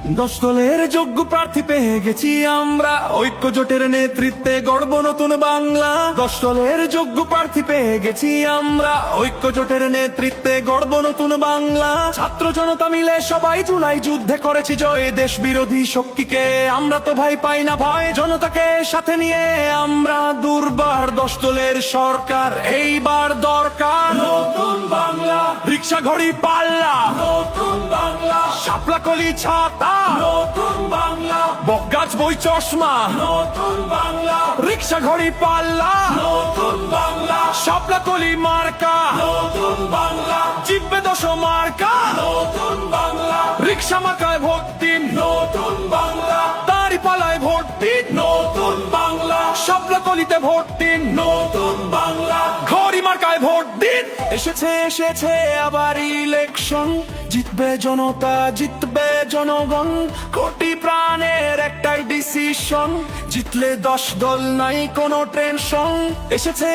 দশ দলের যোগ্য প্রার্থী পেয়ে গেছি আমরা, ঐক্য জোটের নেতৃত্বে গড়ব নতুন বাংলা। দশ দলের যোগ্য প্রার্থী পেয়ে গেছি আমরা, ঐক্য জোটের নেতৃত্বে গড়ব নতুন বাংলা। ছাত্র জনতা মিলে সবাই জুলাই যুদ্ধে করেছি জয়, দেশ বিরোধী শক্তিকে আমরা তো ভাই পাই না ভয়। জনতাকে সাথে নিয়ে আমরা দুর্বার, দশ দলের সরকার এইবার দরকার। নতুন বাংলা, রিক্সা ঘড়ি পাল্লা, নতুন বাংলা, শাপলা কলি ছাতা, নতুন বাংলা, বকগাছ বই চশমা, নতুন বাংলা, রিক্সা ঘড়ি পাল্লা, নতুন বাংলা, শাপলা কলি মার্কা, নতুন বাংলা, জিতবে ১০ মার্কা, নতুন বাংলা, রিক্সা মার্কায় ভোট দিন, নতুন বাংলা, দাঁড়িপাল্লায় ভোট দিন, নতুন বাংলা, শাপলা কলিতে ভোট দিন, নতুন বাংলা, ঘড়ি মার্কায় ভোট দিন। এসেছে আবার ইলেকশন, জিতবে জনতা, জিতবে জনগণ, কোটি প্রাণের একটাই ডিসিশন, জিতলে ১০ দল নাই কোনো টেনশন। এসেছে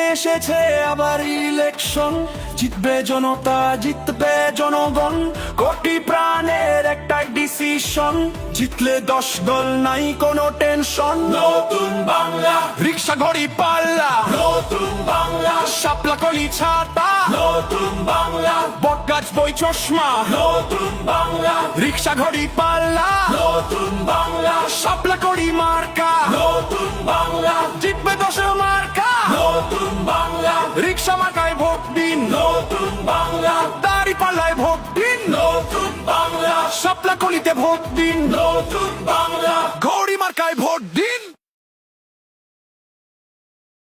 আবার ইলেকশন, জিতবে জনতা, জিতবে জনগণ, কোটি প্রাণের একটাই ডিসিশন, জিতলে ১০ দল নাই কোনো টেনশন। নতুন বাংলা, রিক্সা ঘড়ি পাল্লা, নতুন বাংলা, শাপলা কলি ছাতা, নতুন বাংলা, বটগাছ বই চশমা, নতুন বাংলা, রিক্সা ঘড়ি পাল্লা, নতুন বাংলা, শাপলা কলি মার্কা, নতুন বাংলা, জিতবে ১০ মার্কা, নতুন বাংলা, রিক্সা মার্কায় ভোট দিন, নতুন বাংলা, দাঁড়িপাল্লায় ভোট দিন, নতুন বাংলা, শাপলা কলিতে ভোট দিন, নতুন বাংলা, ঘড়ি মার্কায় ভোট দিন।